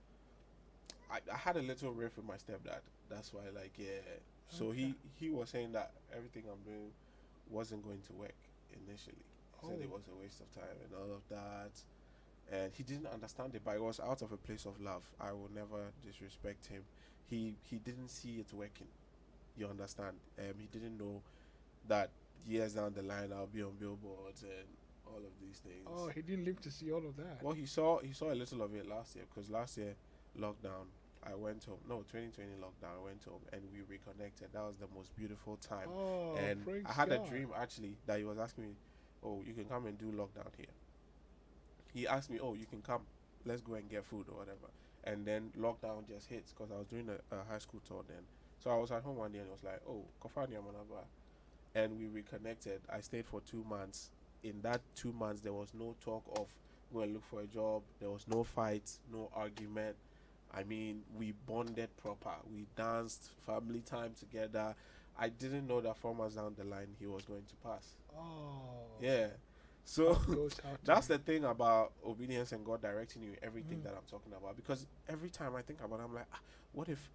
I had a little riff with my stepdad. That's why, like, yeah. So he was saying that everything I'm doing wasn't going to work initially. He said it was a waste of time and all of that. And he didn't understand it, but it was out of a place of love. I will never disrespect him. He didn't see it working. You understand? He didn't know that years down the line I'll be on billboards and all of these things. Oh, he didn't live to see all of that. Well, he saw a little of it last year, because last year, lockdown, I went home. No, 2020 lockdown. I went home and we reconnected. That was the most beautiful time. Oh, and praise I had God. a dream actually that he was asking me, "Oh, you can come and do lockdown here." He asked me, "Oh, you can come. Let's go and get food or whatever." And then lockdown just hits because I was doing a high school tour then. So I was at home one day and it was like, "Oh, Kofani Amanaba," and we reconnected. I stayed for 2 months. In that 2 months, there was no talk of go and look for a job. There was no fights, no argument. I mean, we bonded proper. We danced, family time together. I didn't know that 4 months down the line he was going to pass. Oh. Yeah. So Goes out to that's you. the thing about obedience and God directing you in everything that I'm talking about. Because every time I think about it, I'm like, what if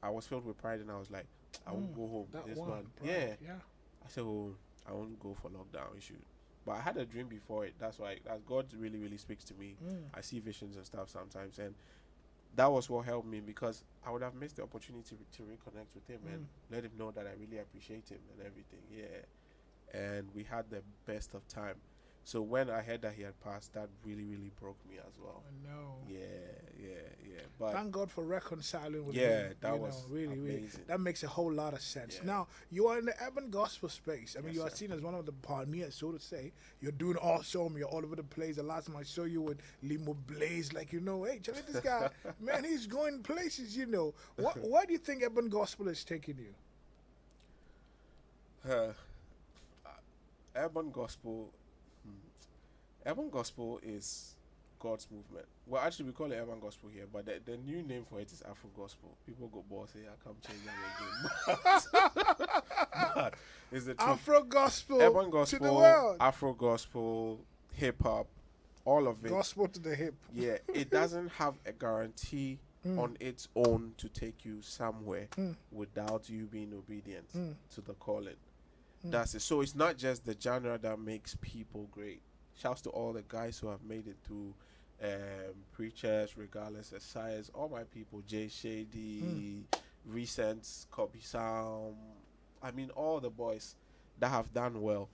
I was filled with pride and I was like, I won't go home That this one, month. pride, Yeah. I said, oh, I won't go for lockdown issue. But I had a dream before it. That's why God really, really speaks to me. I see visions and stuff sometimes. And that was what helped me because I would have missed the opportunity to reconnect with him and let him know that I really appreciate him and everything. Yeah. And we had the best of time. So when I heard that he had passed, that really, really broke me as well. I know. Yeah. But thank God for reconciling with yeah, him. that you was know, really, amazing. that makes a whole lot of sense. Yeah. Now, you are in the urban gospel space. I mean, Yes, you are sir. seen as one of the pioneers, so to say. You're doing awesome. You're all over the place. The last time I saw you with Limo Blaze, like, you know, hey, check out this guy. Man, he's going places, you know. Where do you think urban gospel is taking you? Urban gospel. Urban gospel is God's movement. Well, actually, we call it urban gospel here, but the new name for it is Afro gospel. People go boss say, I come change that again. But it's the truth. Afro gospel Urban gospel, to the world. Afro gospel, hip hop, all of it. Gospel to the hip. Yeah, it doesn't have a guarantee on its own to take you somewhere without you being obedient to the calling. That's it. So it's not just the genre that makes people great. Shouts to all the guys who have made it through, preachers, regardless of size. All my people, Jay Shady, Recent, Copy Sound. I mean, all the boys that have done well,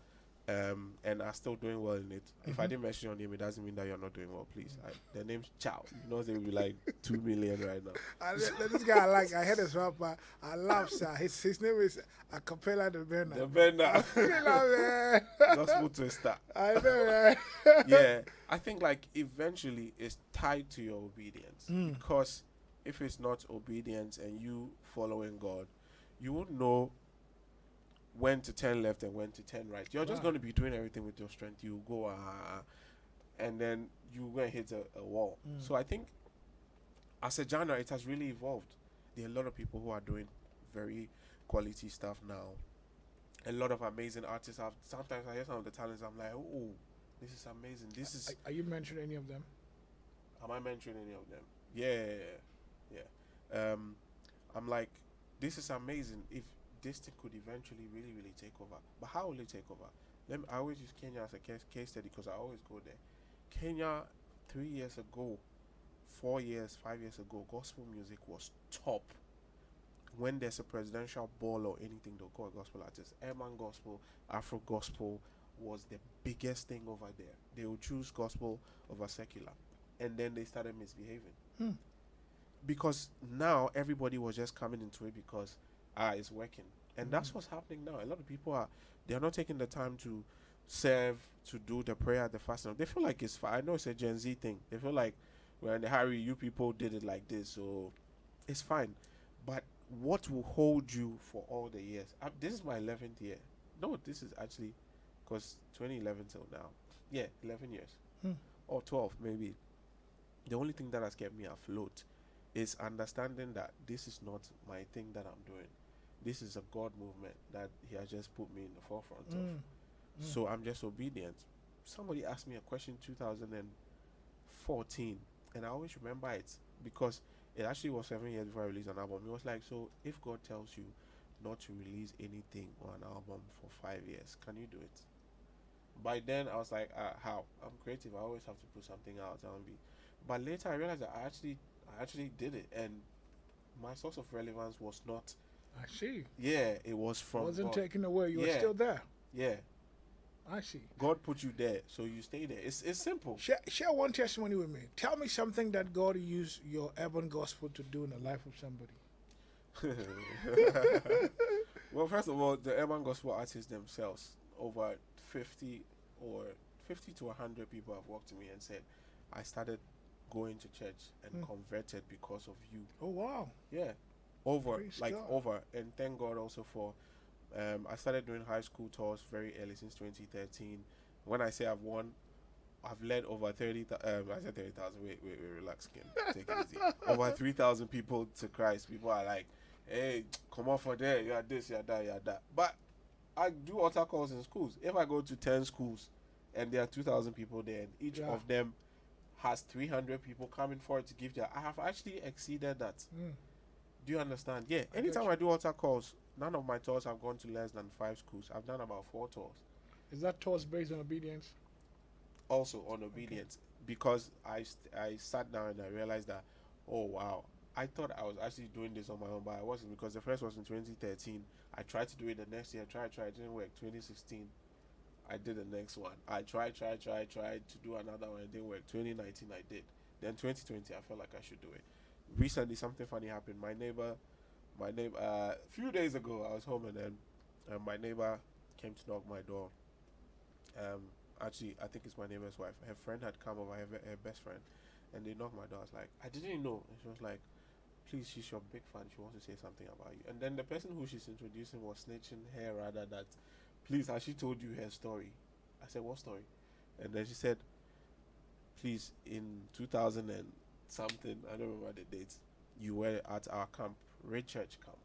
and are still doing well in it. If I didn't mention your name, it doesn't mean that you're not doing well. Please, the name's Chow. You know they will be like 2 million right now. This guy, I heard his rapper. I love sir. His name is Acapella de Bena. The Bender. Man. Gospel twister. I know, right? Yeah, I think like eventually it's tied to your obedience because if it's not obedience and you following God, you won't know when to turn left and when to turn right. You're just going to be doing everything with your strength. You go and then you go and hit a wall. So I think as a genre, it has really evolved. There are a lot of people who are doing very quality stuff now. A lot of amazing artists have. Sometimes I hear some of the talents. I'm like, oh, this is amazing. This is. Are you mentioning any of them? Am I mentioning any of them? Yeah. I'm like, this is amazing. If this thing could eventually really, really take over, but how will it take over? I always use Kenya as a case study because I always go there. Kenya, 3 years ago, 4 years, 5 years ago, gospel music was top. When there's a presidential ball or anything, they'll call a gospel artist. Urban gospel, Afro gospel was the biggest thing over there. They would choose gospel over secular. And then they started misbehaving. Because now everybody was just coming into it because it's working. And that's what's happening now. A lot of people they're not taking the time to serve, to do the prayer, the fasting. They feel like it's fine. I know it's a Gen Z thing. They feel like we're in a hurry, you people did it like this, so it's fine. But what will hold you for all the years? This is my 11th year. No, this is actually because 2011 till now. Yeah, 11 years. Or 12 maybe. The only thing that has kept me afloat is understanding that this is not my thing that I'm doing. This is a God movement that he has just put me in the forefront of. So I'm just obedient. Somebody asked me a question 2014 and I always remember it because it actually was 7 years before I released an album. It was like, so if God tells you not to release anything on an album for 5 years, can you do it? By then I was like, how? I'm creative. I always have to put something out. But later I realized that I actually did it, and my source of relevance was not. I see. Yeah, it was from. Wasn't God. taken away. You were still there. Yeah, I see. God put you there, so you stay there. It's simple. Share one testimony with me. Tell me something that God used your urban gospel to do in the life of somebody. Well, first of all, the urban gospel artists themselves, over 50 to 100 people have walked to me and said, I started going to church and converted because of you. Oh, wow. Yeah. Over. And thank God also for, I started doing high school tours very early since 2013. When I say I've led over 30,000, I said 30,000, wait, relax, Kim. Take it easy. Over 3,000 people to Christ. People are like, hey, come on for there, you are this, you are that, you are that. But I do altar calls in schools. If I go to 10 schools and there are 2,000 people there, and each of them has 300 people coming forward to give their, I have actually exceeded that. Do you understand? Yeah. Anytime I do altar calls, none of my tours have gone to less than 5 schools. I've done about 4 tours. Is that tours based on obedience? Also on obedience, because I sat down and I realized that, oh wow, I thought I was actually doing this on my own, but I wasn't, because the first was in 2013. I tried to do it the next year. Tried. It didn't work. 2016, I did the next one. I tried to do another one. It didn't work. 2019, I did. Then 2020, I felt like I should do it. Recently, something funny happened. My neighbor, a few days ago, I was home, and then my neighbor came to knock my door. Actually, I think it's my neighbor's wife. Her friend had come over, her best friend, and they knocked my door. I was like, I didn't know. And she was like, please, she's your big fan. She wants to say something about you. And then the person who she's introducing was snitching her rather that, please, has she told you her story? I said, what story? And then she said, please, in 2000 and something, I don't remember the dates, you were at our camp, Red Church camp,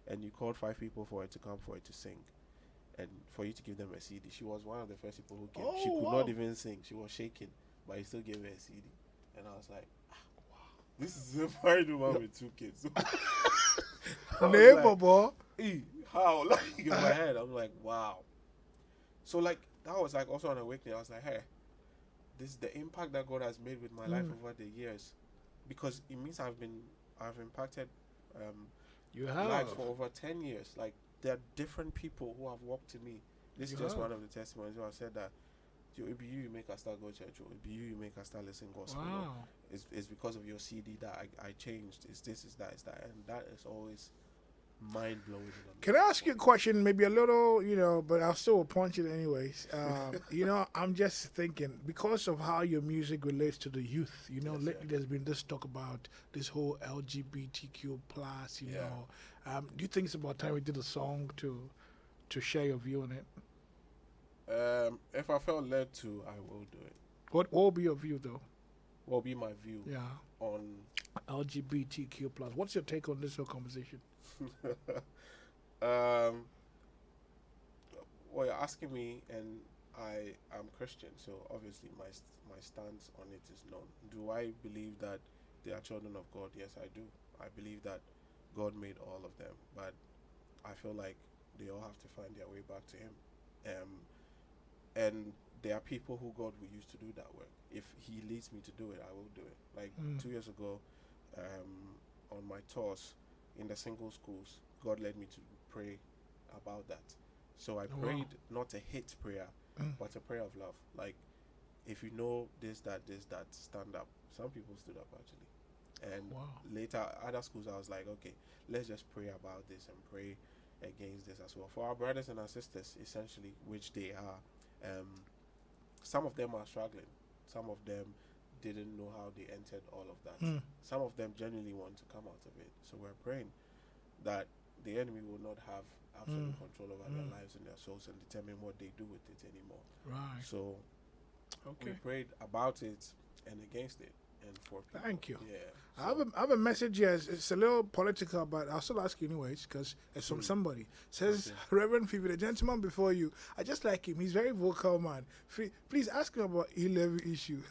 and you called 5 people for it to come for it to sing. And for you to give them a CD. She was one of the first people who came. She could not even sing. She was shaking, but you still gave her a CD. And I was like, wow, this is a married woman with 2 kids. Neighbor, boy. How? Like, in my head, I'm like, wow. So, like, that was like also an awakening. I was like, hey, this is the impact that God has made with my life over the years. Because it means I've impacted lives for over 10 years. Like, there are different people who have walked to me. This is just one of the testimonies who have said that it be you make us start go church, or it be you make us start listening gospel. Wow. It's because of your CD that I changed. It's this, is that, and that is always mind blowing. Can I ask you a question? Maybe a little, but I'll still punch it anyways. I'm just thinking, because of how your music relates to the youth. Lately there's been this talk about this whole LGBTQ plus. Do you think it's about time we did a song to share your view on it? If I felt led to, I will do it. What will be your view, though? What will be my view? Yeah. On LGBTQ plus. What's your take on this whole conversation? Well, you're asking me, and I am Christian, so obviously my stance on it is known. Do I believe that they are children of God? Yes, I do. I believe that God made all of them, but I feel like they all have to find their way back to Him. And there are people who God will use to do that work. If He leads me to do it, I will do it. Like 2 years ago, on my tours in the single schools, God led me to pray about that. So I prayed not a hate prayer, but a prayer of love. Like, if you know this, that, stand up. Some people stood up actually. And later, other schools, I was like, okay, let's just pray about this and pray against this as well. For our brothers and our sisters, essentially, which they are, some of them are struggling. Some of them didn't know how they entered all of that. Some of them genuinely want to come out of it. So we're praying that the enemy will not have absolute control over their lives and their souls and determine what they do with it anymore. Right. So we prayed about it and against it. And for people. Thank you. Yeah. So I have a message here. It's a little political, but I'll still ask you anyways because it's from somebody. It says, Reverend Fifi, the gentleman before you, I just like him. He's very vocal, man. Please ask him about E-Levy issue.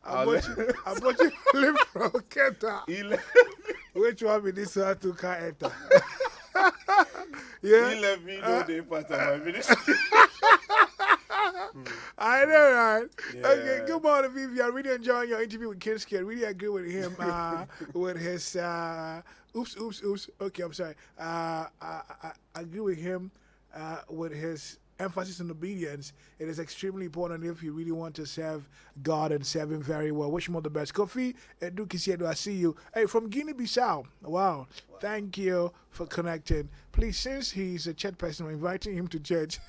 I bought you flip from Keta. Which one be this one to Keta? Yeah. E-Levy no day part of my ministry. I know, right? Yeah. Okay, good morning, Vivi. I'm really enjoying your interview with Kingzkid. Really agree with him with his oops. Okay, I'm sorry. I agree with him with his emphasis on obedience, it is extremely important if you really want to serve God and serve Him very well. Wish him all the best. Kofi Edukisiedo, I see you. Hey, from Guinea-Bissau. Wow. Thank you for connecting. Please, since he's a church person, I'm inviting him to church.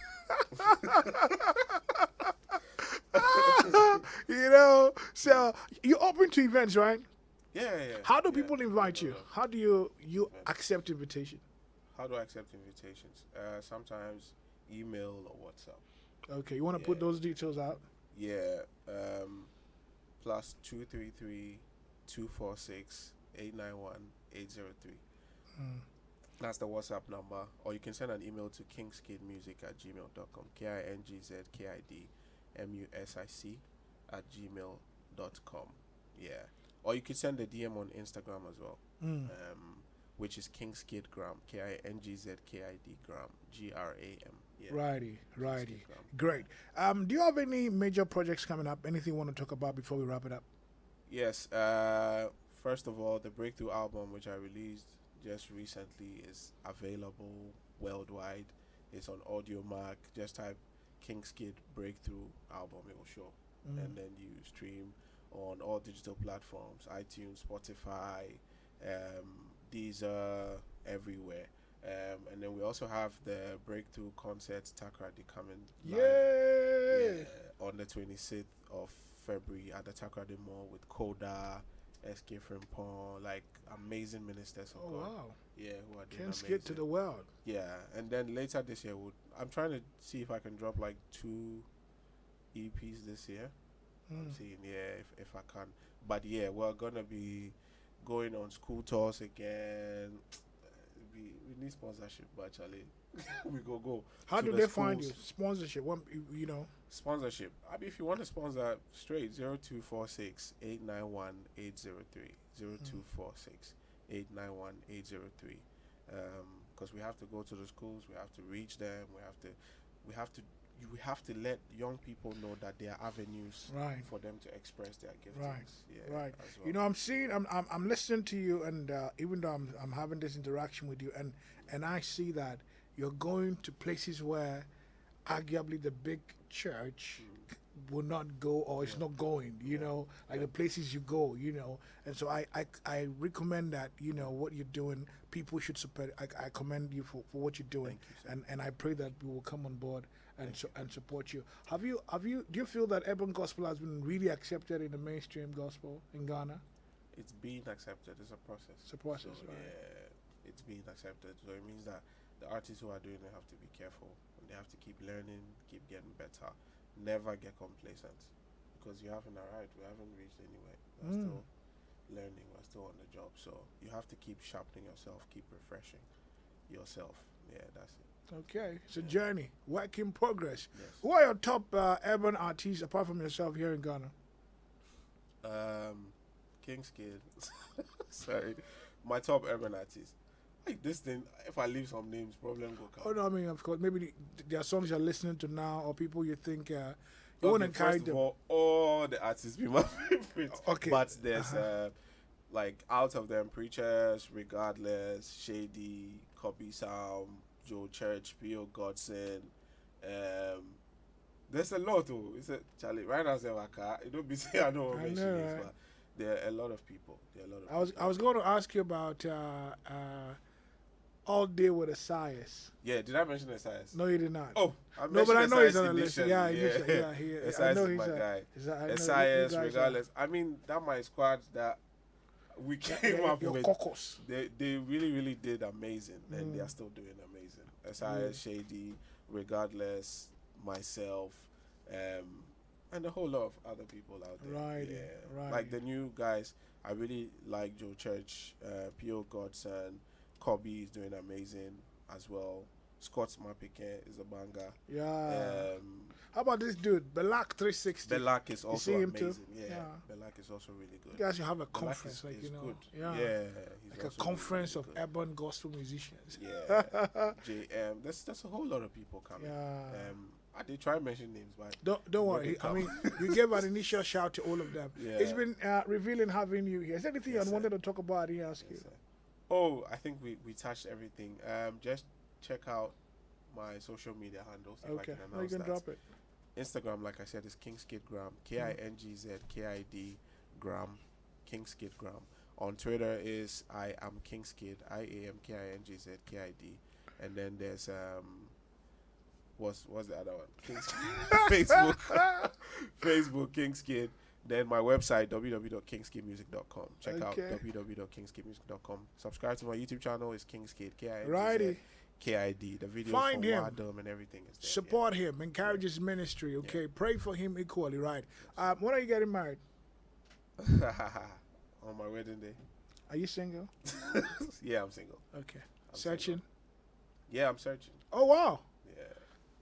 So you're open to events, right? Yeah. How do people invite you? How do you accept invitation? How do I accept invitations? Sometimes email or WhatsApp. Okay, you want to put those details out? Yeah. Plus 233 246 891 803. That's the WhatsApp number. Or you can send an email to kingzkidmusic@gmail.com. KINGZKIDMUSIC@gmail.com. Yeah. Or you can send a DM on Instagram as well. Which is Kingzkid Gram. KINGZKID Gram. GRAM. Yeah. Righty. Great. Do you have any major projects coming up? Anything you want to talk about before we wrap it up? Yes. First of all, the Breakthrough album, which I released just recently, is available worldwide. It's on AudioMac. Just type Kingzkid Breakthrough album, it will show. And then you stream on all digital platforms, iTunes, Spotify, Deezer, everywhere. And then we also have the Breakthrough concert Takrady coming live on the 26th of February at the Takrady Mall with Koda, SK Frimpong, like amazing ministers of God. Wow. Yeah, who are doing Kingzkid amazing. to the world. Yeah, and then later this year, I'm trying to see if I can drop like 2 EPs this year. I'm seeing, if I can. But yeah, we're gonna be going on school tours again. We need sponsorship, but Charlie, we go. How do they find you? Sponsorship, Sponsorship. I mean, if you want to sponsor, straight 0246 891 803 0246 891 803. Because we have to go to the schools, we have to reach them, we have to let young people know that there are avenues for them to express their giftings. Right. As well. I'm listening to you, and even though I'm having this interaction with you, and I see that you're going to places where arguably the big church will not go, or it's not going, the places you go, and so I recommend that, what you're doing, people should support. I commend you for what you're doing. Thank you, and I pray that we will come on board and support you. Do you feel that urban gospel has been really accepted in the mainstream gospel in Ghana? It's being accepted. It's a process. It's a process, so, right? Yeah, it's being accepted. So it means that the artists who are doing it have to be careful. And they have to keep learning, keep getting better. Never get complacent, because you haven't arrived. We haven't reached anywhere. We're still learning. We're still on the job. So you have to keep sharpening yourself, keep refreshing yourself. Yeah, that's it. Okay, it's a journey, work in progress. Yes. Who are your top urban artists apart from yourself here in Ghana? Kingzkid. Sorry, my top urban artist. Like this thing, if I leave some names, problem will come. Oh no, I mean, of course, maybe there are songs you're listening to now, or people you think you want to carry them. First of all the artists be my favorite. Okay, but there's like out of them, Preachers, Regardless, Shady, Copy Sound, Joe Church, P.O. Godson. There's a lot though. It's a Charlie. Right now, you don't be saying I know names, right? But there are a lot of people. I was going to ask you about All Day with Esaias. Yeah, did I mention Esaias? No, you did not. Oh, no, but I know he's on the list. Yeah, Esaias is my guy. Esaias, Regardless. I mean, that my squad that we came up with. Caucus. They really, really did amazing, and they are still doing amazing. Esaias, Shady, Regardless, myself, and a whole lot of other people out there. Right. Like the new guys, I really like Joe Church, P.O. Godson, Kobe is doing amazing as well. Scott Mapike is a banger. Yeah. How about this dude, Belak 360? Belak is also amazing. Too? Yeah. Belak is also really good. You guys should have a conference, good. Yeah. Like a conference really of urban gospel musicians. Yeah. JM. There's a whole lot of people coming. Yeah. I did try to mention names, but don't worry. I mean, you gave an initial shout to all of them. Yeah. It's been revealing having you here. Is there anything you wanted to talk about? I didn't ask you. Sir. Oh, I think we touched everything. Just check out my social media handles. If I Okay, can you announce can that. drop it. Instagram, like I said, is Kingzkid Gram. KINGZKID Gram. Kingzkid Gram. On Twitter is I am Kingzkid. IAMKINGZKID. And then there's what's the other one? Facebook. Facebook Kingzkid. Then my website www.kingskidmusic.com. Check out www.kingskidmusic.com. Subscribe to my YouTube channel. Is Kingzkid. KID. The video Find for him. Wadum and everything is there. Support him. Encourage his ministry. Okay. Pray for him equally. Right. When are you getting married? On my wedding day. Are you single? Yeah, I'm single. Okay. I'm Searching? single. Yeah, I'm searching. Oh, wow. Yeah.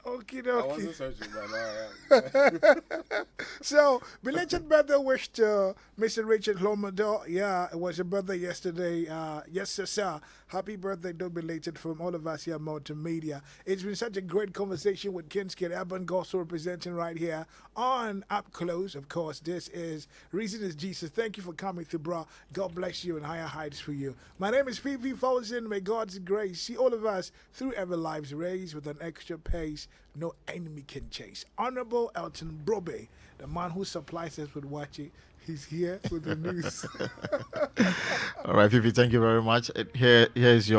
Okie I dokie. wasn't searching, but now I am. So, belated birthday wish to Mr. Richard Lomado. Yeah, it was your birthday yesterday. Yes, sir. Happy birthday, though belated, from all of us here at Multimedia. It's been such a great conversation with Kingzkid, Urban Gospel representing right here on Up Close. Of course, this is Reason is Jesus. Thank you for coming through, bro. God bless you and higher heights for you. My name is Fifi Folson. May God's grace see all of us through every life's race with an extra pace no enemy can chase. Honorable Elton Brobe, the man who supplies us with watching, he's here with the news. All right, Fifi, thank you very much. Here is your